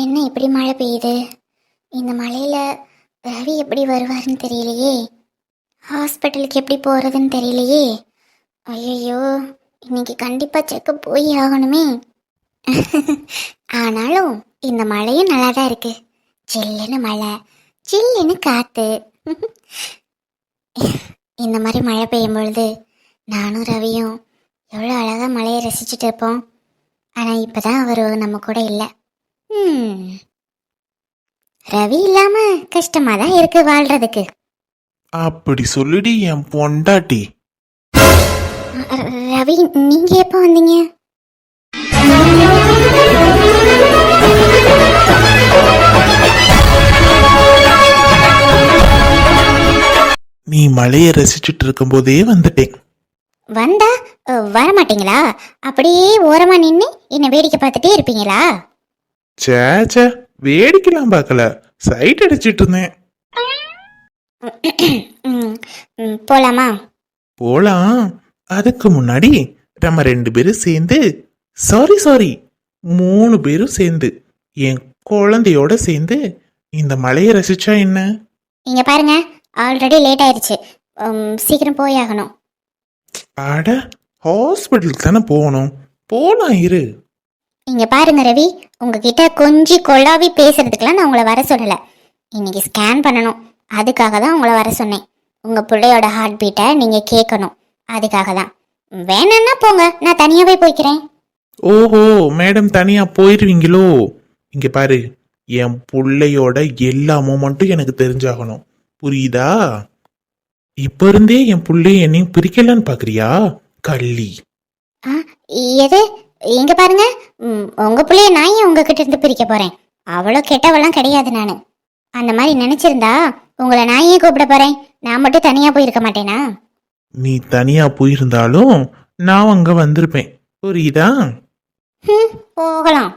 என்ன இப்படி மழை பெய்யுது? இந்த மழையில ரவி எப்படி வருவாருன்னு தெரியலையே. ஹாஸ்பிட்டலுக்கு எப்படி போகிறதுன்னு தெரியலையே. ஐயோ, இன்னைக்கு கண்டிப்பாக செக்கப் போய் ஆகணுமே. ஆனாலும் இந்த மழையும் நல்லா தான் இருக்கு. சில்லுன்னு மழை, சில்லுன்னு காற்று. இந்த மாதிரி மழை பெய்யும் பொழுது நானும் ரவியும் எவ்வளோ அழகாக மழையை ரசிச்சுட்டு இருப்போம். ஆனால் இப்போ தான் அவர் நம்ம கூட இல்லை. ரவி இல்லாம கஷ்டமா தான் இருக்கு வாழ்றதுக்கு. அப்படி சொல்லிடி என் பொண்டாட்டி. ரவி, நீங்க எப்ப வந்தீங்க? நீ மழைய ரசிச்சுட்டு இருக்கும் போதே வந்துட்டேன். வந்தா வரமாட்டீங்களா? அப்படியே ஓரமா நின்று என்ன வேடிக்கை பார்த்துட்டே இருப்பீங்களா? சேச்சே, வேடிக்கைலாம் பார்க்கல, சைட் அடிச்சிட்டு இருந்தேன். போலாமா? போலாம். அதுக்கு முன்னாடி நம்ம 2 பேரும் சேர்ந்து, சாரி 3 பேரும் சேர்ந்து என் குழந்தையோட சேர்ந்து இந்த மழையை ரசிச்சா என்ன? இங்க பாருங்க, ஆல்ரெடி லேட் ஆயிருச்சு. சீக்கிரம் போயாகணும். அட, ஹாஸ்பிட்டலுக்கு தானே போகணும். போலாம் இரு. இங்க பாருங்க ரவி, உங்ககிட்ட கொஞ்சம் கொள்ளாவி பேசுறதுக்கெல்லாம் நான் உங்களை வர சொல்லலை. இன்னைக்கு ஸ்கேன் பண்ணணும், அதுக்காக தான் உங்களை வர சொன்னேன். உங்க பிள்ளையோட ஹார்ட் பீட்டை நீங்க கேட்கணும், அதுக்காக தான். வேணும்னா போங்க, நான் தனியாவே போய்க்கிறேன். ஓஹோ, மேடம் தனியா போயிருவீங்களோ? இங்க பாரு, என் பிள்ளையோட எல்லா மூமெண்ட்டும் எனக்கு தெரிஞ்சாகணும், புரியுதா? இப்ப இருந்தே என் பிள்ளைய என்னையும் பிரிக்கலான்னு பாக்குறியா கள்ளி? எது? இங்க பாருங்க, உங்க பிள்ளைய நான் ஏன் உங்ககிட்ட இருந்து பிரிக்க போறேன்? அவ்வளோ கெட்டவெல்லாம் கிடையாது நானு. அந்த மாதிரி நினைச்சிருந்தா உங்களை நான் ஏன் கூப்பிட போறேன்? நான் மட்டும் தனியா போயிருக்க மாட்டேனா? நீ தனியா போயிருந்தாலும் நான் அங்க வந்திருப்பேன், புரியுதா? போகலாம்.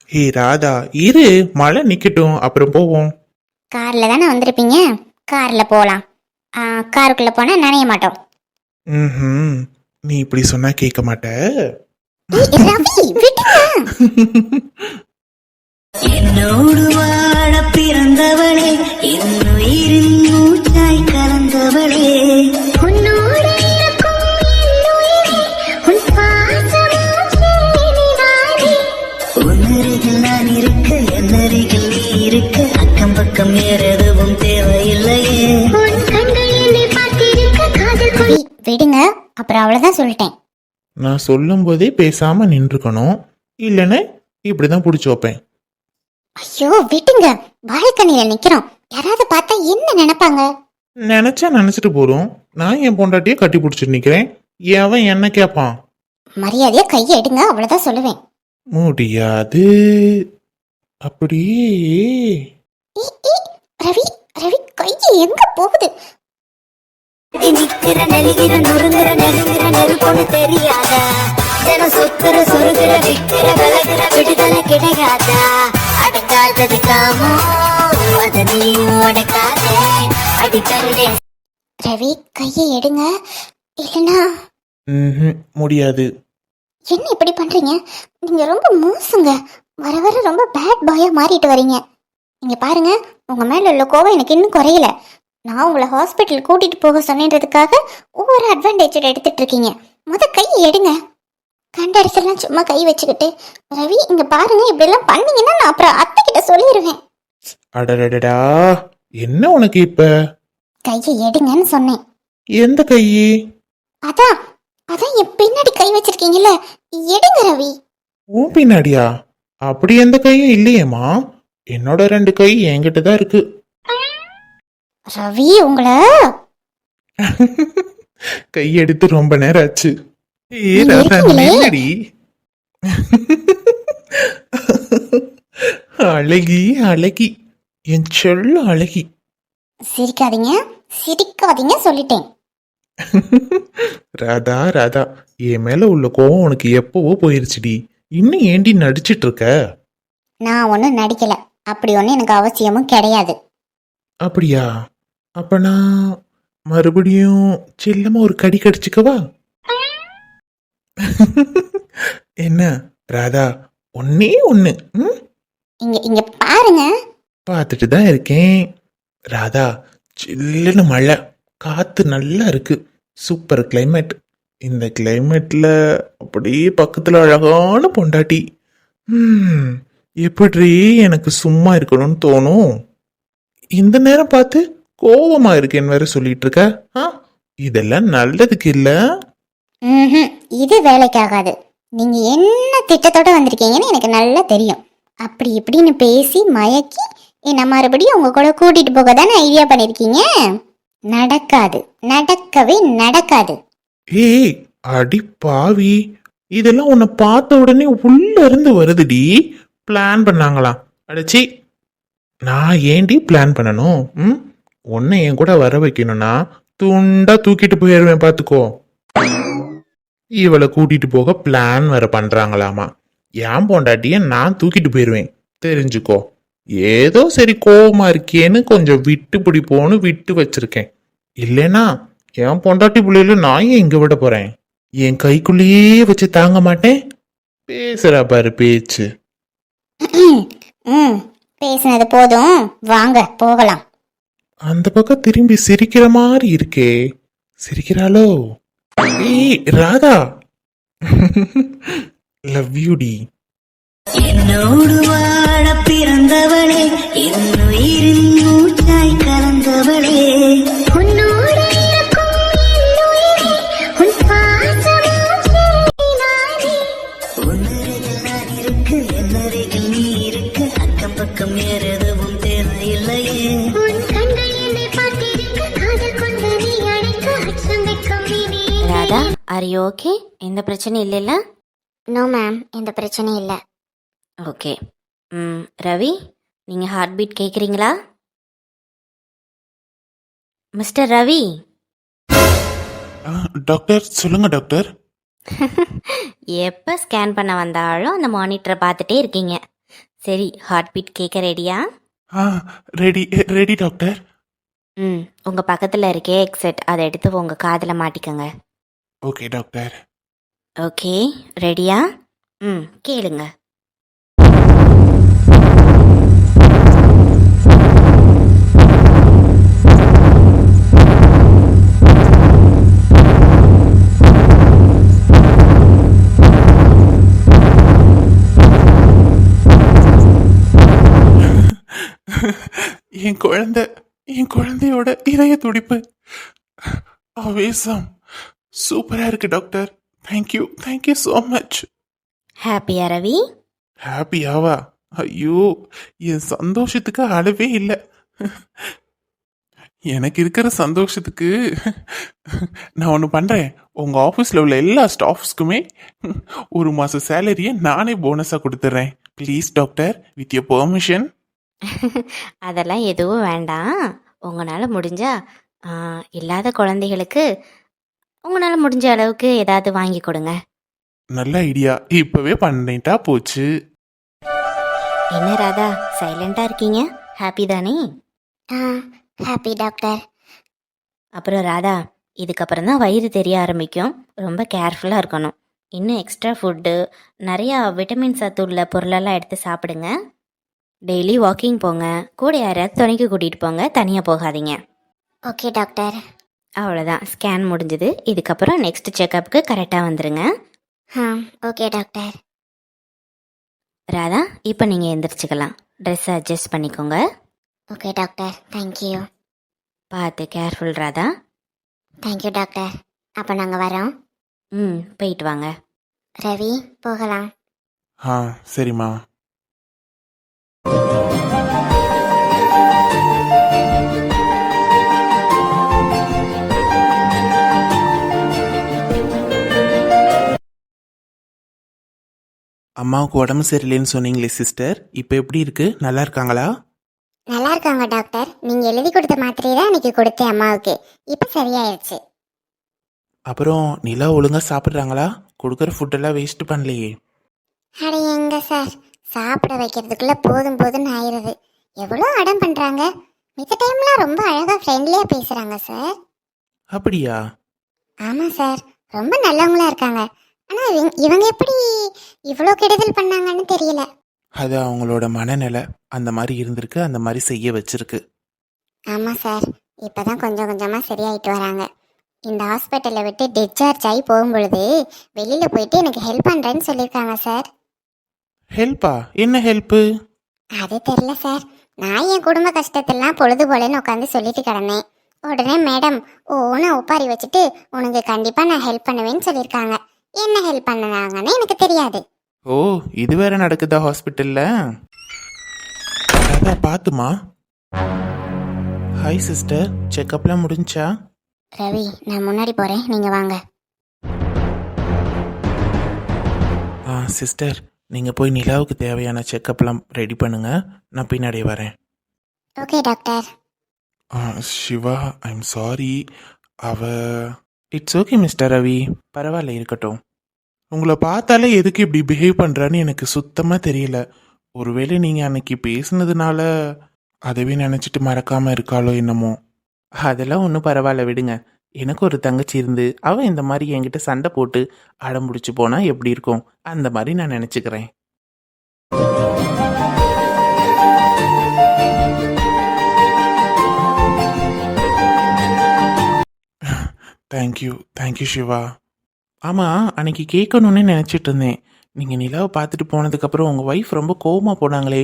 ஹே ராதா, இரு, மழை நிக்கட்டும், அப்புறம் போவோம். கார்ல தானே வந்திருப்பீங்க, கார்ல போலாம். காருக்குள்ள போனா நனைய மாட்டோம். நீ இப்படி சொன்னா கேட்க மாட்ட. என்னோடு வாழ பிறந்தவளே, என்னுயிரின் மூச்சாய் கலந்தவளே, உன்னோடு இருக்கும் என்னுயிரே, உன் பாசமும் தேனிதானே. உன்னருகில் நான் இருக்க, என்னருகில் நீ இருக்க, அக்கம் பக்கம் வேற எதுவும் தேவையில்லையே. உன் கண்கள் என்னை பார்த்திருக்க, காதல் கொள். விடுங்க, அப்புறம் அவ்வளவுதான் சொல்லிட்டேன். நான் சொல்லும் போதே பேசாம நின்றுக்கணும், இல்லைன்னு இப்படிதான் பிடிச்சி வைப்பேன். ஐயோ விட்டுங்க, பால்கனியில நிக்கிறோம், யாராவது பார்த்தா என்ன நினைப்பாங்க? நினைச்சா நினைச்சிட்டு போறோம். நான் என் பொண்டாட்டியே கட்டி பிடிச்சிட்டு நிக்கிறேன், அவன் என்ன கேட்பான்? மரியாதையா கையை எடுங்க, அவ்வளவுதான் சொல்லுவேன். முடியாது. அப்படியே ரவி, ரவி கையை எங்க போகுது? நிக்கிற நெலிகிற நொறுங்குற நெருங்குற நெருப்பொண்ணு தெரியாத, ஜன சொத்துற சொருகிற விக்கிற விலகுற விடுதலை கிடையாதா? அடங்காதது காமோ, அத நீயும் அடக்காதே, அடிக்கருடே. ரவி கையை எடுங்க, இல்லைன்னா. முடியாது. என்ன இப்படி பண்றீங்க? நீங்க ரொம்ப மோசங்க, வர வர ரொம்ப பேட் பாயா மாறிட்டு வரீங்க. நீங்க பாருங்க, உங்க மேல உள்ள கோவம் எனக்கு இன்னும் குறையல. நான் உங்களை ஹாஸ்பிட்டல் கூட்டிட்டு போக சொன்னதுக்காக ஒவ்வொரு அட்வான்டேஜ் எடுத்துட்டு இருக்கீங்க. கையை எடுங்க. கண்டடிச்செல்லாம் சும்மா கை வச்சுக்கிட்டு. ரவி இங்க பாருங்க, இப்படி எல்லாம் பண்ணீங்கன்னா நான் அப்புறம் அத்தை கிட்ட சொல்லிடுவேன். அடடடா, என்ன உனக்கு இப்ப? கையை எடுங்கன்னு சொன்னேன். எந்த கை? அதான் அதான் என் பின்னாடி கை வச்சிருக்கீங்கல்ல, எடுங்க ரவி. உன் பின்னாடியா? அப்படி எந்த கையும் இல்லையேம்மா, என்னோட 2 கை என்கிட்ட தான் இருக்கு. ரவி உங்களை கையெடுத்து ரொம்ப நேரம் ஆச்சு. அழகி அழகி, என் சொல்ல அழகி. சிரிக்காதீங்க சிரிக்காதீங்க சொல்லிட்டேன். ராதா ராதா, என் மேல உள்ள கோவம் உனக்கு எப்பவோ போயிருச்சுடி, இன்னும் ஏண்டி நடிச்சிட்டு இருக்க? நான் ஒன்னும் நடிக்கல, அப்படி ஒன்னும் எனக்கு அவசியமும் கிடையாது. அப்படியா? அப்ப நான் மறுபடியும் செல்லமா ஒரு கடி கடிச்சுக்கவா? என்ன ராதா, ஒன்னே ஒண்ணு இங்க இங்க பாருங்க. பார்த்துட்டு தான் இருக்கேன். ராதா, சில்லுன்னு மழை, காத்து நல்லா இருக்கு. Super climate. இந்த கிளைமேட்ல அப்படியே பக்கத்துல அழகான பொண்டாட்டி. ம், எப்படி எனக்கு சும்மா இருக்கணும்னு தோணும். இந்த நேரம் பார்த்து கோவமா இருக்கேன்னு வேற சொல்லிட்டு இருக்க. ஆ, இதெல்லாம் நல்லதுக்கு இல்ல. ம்ஹும். இது வேலைக்காகாது. நீங்க என்ன திட்டத்தோட வந்திருக்கீங்கன்னு எனக்கு நல்லா தெரியும். அப்படி இப்படின்னு பேசி மயக்கி என்ன மறுபடியும் உங்க கூட கூட்டிட்டு போக தானே ஐடியா பண்ணிருக்கீங்க. நடக்காது, நடக்கவே நடக்காது. ஏய், அடி பாவி, இதெல்லாம் உன்னை பார்த்த உடனே உள்ள இருந்து வருதுடி. பிளான் பண்ணாங்களாம். அடச்சி, நான் ஏண்டி பிளான் பண்ணணும்? ம், உன்னை என் கூட வர வைக்கணும்னா துண்டா தூக்கிட்டு போயிடுவேன் பார்த்துக்கோ. இவளை கூட்டிட்டு போக பிளான் வேற பண்றாங்களாமா. ஏன் பொண்டாட்டிய நான் தூக்கிட்டு போயிடுவேன் தெரிஞ்சுக்கோ. ஏதோ சரி கோவமா இருக்கேன்னு கொஞ்சம் விட்டு பிடிப்போன்னு விட்டு வச்சிருக்கேன். இல்லைனா என் பொண்டாட்டி பிள்ளையில நான் ஏன் இங்க விட போறேன்? என் கைக்குள்ளேயே வச்சு தாங்க மாட்டேன். பேசுறா பாரு பேச்சு. ம், பேசினது போதும், வாங்க போகலாம். அந்த பக்கம் திரும்பி சிரிக்கிற மாதிரி இருக்கே. சிரிக்கிறாளோ? ஏய் ராதா, லவ் யூ டி. என்னோடு வாழ பிறந்தவளே, என்னுயிரின் மூச்சாய் கலந்தவளே, உன்னோடு இருக்கும் என் உயிரே, உன் பாசமும் சேரினானே. உன்னருகில் நான் இருக்கு, என்னருகில் நீ இருக்கு, அக்கம் பக்கம் வேறு எதுவும் தேவையில்லையே. உன் கண்கள் என்னை பார்த்திருக்க, காதல் கொண்டு நீ அழைக்க அச்சம் வெட்கம் நீ. Radha, are you okay? எந்த பிரச்சனையும் இல்லைல்ல? நோ மேம், எந்த பிரச்சனையும் இல்லை. ஓகே. ரவி, நீங்கள் ஹார்ட் பீட் கேட்குறீங்களா? மிஸ்டர் ரவி. டாக்டர் சொல்லுங்க டாக்டர். எப்போ ஸ்கேன் பண்ண வந்தாலும் அந்த மானிட்டரை பார்த்துட்டே இருக்கீங்க. சரி, ஹார்ட் பீட் கேட்க ரெடியா? Ready ready doctor. உங்கள் பக்கத்தில் இருக்கே எக்ஸெட், அதை எடுத்து உங்கள் காதில் மாட்டிக்கோங்க. Okay doctor. ஓகே, ரெடியா? கேளுங்க. என் குழந்தையோட இதய துடிப்பு ஆவேசம் சூப்பரா இருக்கு டாக்டர். Thank you so much. ஹாப்பியா ரவி? ஹாப்பியாவா? ஐயோ, என் சந்தோஷத்துக்கு அளவே இல்லை. எனக்கு இருக்கிற சந்தோஷத்துக்கு நான் ஒன்று பண்ணுறேன். உங்கள் ஆஃபீஸில் உள்ள எல்லா ஸ்டாஃப்ஸ்க்குமே ஒரு மாத சேலரியை நானே போனஸாக கொடுத்துட்றேன். Please doctor, with your permission. அதெல்லாம் எதுவும் வேண்டாம். உங்களால் முடிஞ்சா இல்லாத குழந்தைகளுக்கு உங்களால் முடிஞ்ச அளவுக்கு ஏதாவது வாங்கி கொடுங்க. நல்ல ஐடியா, இப்போவே பண்ணிட்டா போச்சு. என்ன ராதா, சைலண்டாக இருக்கீங்க? ஹாப்பி தானே? Happy doctor. அப்புறம் ராதா, இதுக்கப்புறம் தான் வயிறு தெரிய ஆரம்பிக்கும். ரொம்ப கேர்ஃபுல்லாக இருக்கணும். இன்னும் எக்ஸ்ட்ரா ஃபுட்டு, நிறையா விட்டமின் சத்து உள்ள பொருளெல்லாம் எடுத்து சாப்பிடுங்க. டெய்லி வாக்கிங் போங்க. கூட யாரையாவது துணைக்கு கூட்டிகிட்டு போங்க, தனியாக போகாதீங்க. Okay doctor. அவ்வளோதான், ஸ்கேன் முடிஞ்சுது. இதுக்கப்புறம் நெக்ஸ்ட் செக்கப்புக்கு கரெக்டாக வந்துடுங்க. Okay doctor. ராதா, இப்போ நீங்கள் எந்திரிச்சிக்கலாம். ட்ரெஸ்ஸை அட்ஜஸ்ட் பண்ணிக்கோங்க. Okay doctor, thank you. பார்த்து, கேர்ஃபுல் ராதா. Thank you doctor. அப்போ நாங்கள் வரோம். போயிட்டு வாங்க. ரவி, போகலாம். சரிம்மா. அம்மாவுக்கு உடம்பு சரியில்லைன்னு சொன்னீங்களே சிஸ்டர், இப்போ எப்படி இருக்கு? நல்லா இருக்காங்களா? நல்லா இருக்காங்க டாக்டர். நீங்கள் எழுதி கொடுத்த மாத்திரையை தான் இன்னைக்கு கொடுத்தேன் அம்மாவுக்கு. இப்போ சரியாயிருச்சு. அப்புறம் நிலா ஒழுங்கா சாப்பிட்றாங்களா? கொடுக்குற ஃபுட்டெல்லாம் வேஸ்ட் பண்ணலையே? அட எங்க சார், சாப்பிட வைக்கிறதுக்குள்ள போதும் போதும்னு ஆயிடுது. எவ்வளோ அடம் பண்ணுறாங்க. மித்த டைம்லாம் ரொம்ப அழகாக ஃப்ரெண்ட்லியாக பேசுகிறாங்க சார். அப்படியா? ஆமாம் சார், ரொம்ப நல்லவங்களா இருக்காங்க. ஆனால் இவங்க எப்படி இவ்வளோ கெடுதல் பண்ணாங்கன்னு தெரியல. அது அவங்களோட மனநிலை அந்த மாதிரி இருந்திருக்கு, அந்த மாதிரி செய்ய வச்சிருக்கு. ஆமாம் சார், இப்போ தான் கொஞ்சம் கொஞ்சமாக சரியாயிட்டு வராங்க. இந்த ஹாஸ்பிட்டலை விட்டு டிஸ்சார்ஜ் ஆகி போகும்பொழுது வெளியில் போயிட்டு எனக்கு ஹெல்ப் பண்ணுறேன்னு சொல்லியிருக்காங்க சார். ஹெல்ப்பா? என்ன ஹெல்ப்பு? அது தெரில சார். நான் என் குடும்ப கஷ்டத்தெல்லாம் பொழுது போலன்னு உட்காந்து சொல்லிட்டு கிடந்தேன். உடனே மேடம் ஓன்னு ஒப்பாரி வச்சுட்டு உனக்கு கண்டிப்பாக நான் ஹெல்ப் பண்ணுவேன்னு சொல்லியிருக்காங்க. என்ன ஹெல்ப் பண்ணாங்கன்னு எனக்கு தெரியாது. ஓ, இது வேற நடக்குதா ஹாஸ்பிட்டல்ல? அதான் பாத்துமா. ஹாய் சிஸ்டர், செக்கப்லாம் முடிஞ்சா? ரவி, நான் முன்னாடி போகிறேன், நீங்கள் வாங்க. சிஸ்டர், நீங்கள் போய் நிலாவுக்கு தேவையான செக்கப்லாம் ரெடி பண்ணுங்க, நான் பின்னாடி வரேன். Okay doctor. Siva, I'm sorry. It's okay mister Ravi, பரவாயில்ல, இருக்கட்டும். உங்களை பார்த்தாலே எதுக்கு இப்படி பிஹேவ் பண்ணுறான்னு எனக்கு சுத்தமாக தெரியல. ஒருவேளை நீங்கள் அன்னைக்கு பேசுனதுனால அதவே நினச்சிட்டு மறக்காமல் இருக்காளோ என்னமோ. அதெல்லாம் ஒன்றும் பரவாயில்ல, விடுங்க. எனக்கு ஒரு தங்கச்சி இருந்து அவள் இந்த மாதிரி என்கிட்ட சண்டை போட்டு அடம் பிடிச்சி போனால் எப்படி இருக்கும், அந்த மாதிரி நான் நினச்சிக்கிறேன். தேங்க்யூ சிவா. ஆமாம், அன்னைக்கு கேட்கணுன்னு நினச்சிட்டு இருந்தேன். நீங்கள் நிலாவை பார்த்துட்டு போனதுக்கப்புறம் உங்கள் ஒய்ஃப் ரொம்ப கோவமாக போனாங்களே,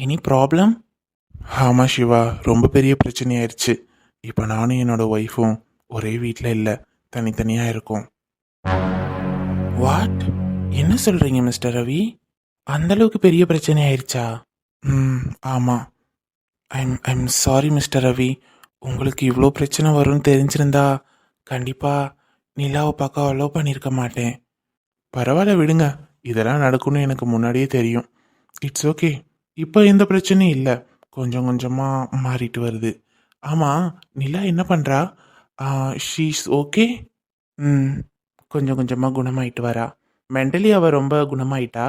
எனி ப்ராப்ளம்? ஆமாம் சிவா, ரொம்ப பெரிய பிரச்சனையாயிருச்சு. இப்போ நானும் என்னோட ஒய்ஃபும் ஒரே வீட்டில் இல்லை, தனித்தனியாக இருக்கோம். வாட்? என்ன சொல்கிறீங்க மிஸ்டர் ரவி? அந்தளவுக்கு பெரிய பிரச்சனை ஆயிடுச்சா? ஆமாம். I'm sorry mister Ravi. உங்களுக்கு இவ்வளோ பிரச்சனை வரும்னு தெரிஞ்சிருந்தா கண்டிப்பாக நிலாவை பார்க்க அலோவ் பண்ணியிருக்க மாட்டேன். பரவாயில்ல, விடுங்க. இதெல்லாம் நடக்கும்னு எனக்கு முன்னாடியே தெரியும். It's okay. இப்போ எந்த பிரச்சனையும் இல்லை, கொஞ்சம் கொஞ்சமாக மாறிட்டு வருது. ஆமாம், நிலா என்ன பண்ணுறா? She's okay. கொஞ்சம் கொஞ்சமாக குணமாயிட்டு வரா. மென்டலி அவள் ரொம்ப குணமாயிட்டா.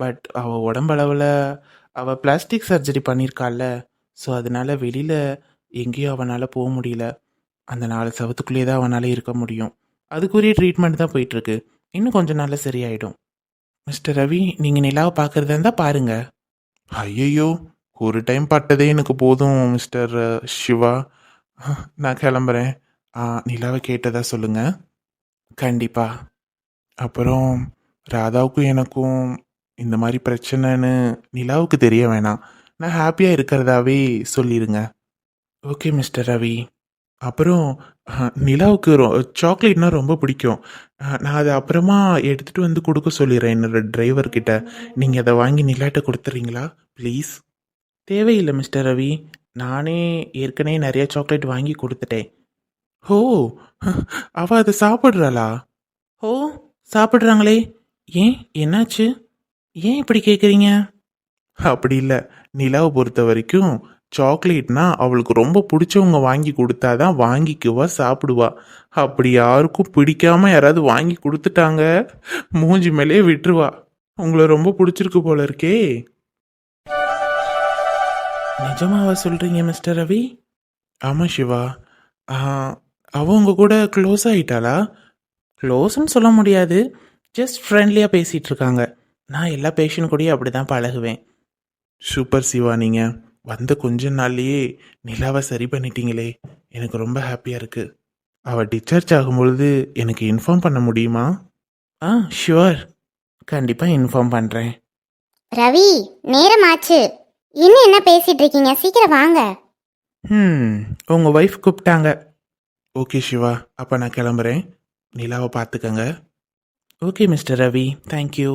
பட் அவள் உடம்பளவில் அவள் பிளாஸ்டிக் சர்ஜரி பண்ணியிருக்காள்ல, ஸோ அதனால் வெளியில் எங்கேயும் அவனால் போக முடியல. அந்த 4 சவத்துக்குள்ளேயே தான் அவனால் இருக்க முடியும். அதுக்குரிய ட்ரீட்மெண்ட் தான் போயிட்டுருக்கு. இன்னும் கொஞ்சம் நாளில் சரியாயிடும். மிஸ்டர் ரவி, நீங்கள் நிலாவை பார்க்குறதா இருந்தால் பாருங்கள். ஐயையோ, ஒரு டைம் பட்டதே எனக்கு போதும் மிஸ்டர் சிவா. நான் கிளம்புறேன். நிலாவை கேட்டதா சொல்லுங்க. கண்டிப்பா. அப்புறம் ராதாவுக்கும் எனக்கும் இந்த மாதிரி பிரச்சனைன்னு நிலாவுக்கு தெரிய வேணாம். நான் ஹாப்பியாக இருக்கிறதாவே சொல்லிடுங்க. Okay mister Ravi. அப்புறம் நிலாவுக்கு சாக்லேட்னா ரொம்ப பிடிக்கும். நான் அதை அப்புறமா எடுத்துகிட்டு வந்து கொடுக்க சொல்லிடுறேன் என்னோட டிரைவர்கிட்ட. நீங்கள் அதை வாங்கி நிலாட்ட கொடுத்துறீங்களா ப்ளீஸ்? தேவையில்லை மிஸ்டர் ரவி, நானே ஏற்கனவே நிறைய சாக்லேட் வாங்கி கொடுத்துட்டேன். ஓ, அவள் அதை சாப்பிட்றாளா? ஓ, சாப்பிட்றாங்களே. ஏன், என்னாச்சு? ஏன் இப்படி கேட்குறீங்க? அப்படி இல்லை, நிலாவை பொறுத்த வரைக்கும் சாக்லேட்னா அவளுக்கு ரொம்ப பிடிச்சவங்க வாங்கி கொடுத்தாதான் வாங்கிக்குவா, சாப்பிடுவா. அப்படி யாருக்கும் பிடிக்காம யாராவது வாங்கி கொடுத்துட்டாங்க, மூஞ்சி மேலே விட்டுருவா. உங்களை ரொம்ப பிடிச்சிருக்கு போல இருக்கே. நிஜமாவா சொல்றீங்க மிஸ்டர் ரவி? ஆமாம் சிவா. அவங்க கூட க்ளோஸ் ஆகிட்டாளா? க்ளோஸ்ன்னு சொல்ல முடியாது, ஜஸ்ட் ஃப்ரெண்ட்லியாக பேசிகிட்டு இருக்காங்க. நான் எல்லா பேஷண்ட் கூடயும் அப்படி தான் பழகுவேன். சூப்பர் சிவா, நீங்கள் வந்த கொஞ்ச நாள்லையே நிலாவை சரி பண்ணிட்டீங்களே, எனக்கு ரொம்ப ஹாப்பியாக இருக்குது. அவள் டிஸ்சார்ஜ் ஆகும்பொழுது எனக்கு இன்ஃபார்ம் பண்ண முடியுமா? ஷுவர், கண்டிப்பாக இன்ஃபார்ம் பண்ணுறேன். ரவி, நேரம் ஆச்சு. இன்னும் என்ன பேசிட்டு இருக்கீங்க? சீக்கிரம் வாங்க. உங்கள் ஒய்ஃப் கூப்பிட்டாங்க. ஓகே சிவா, அப்போ நான் கிளம்புறேன். நிலாவை பார்த்துக்கங்க. Okay mister Ravi, thank you.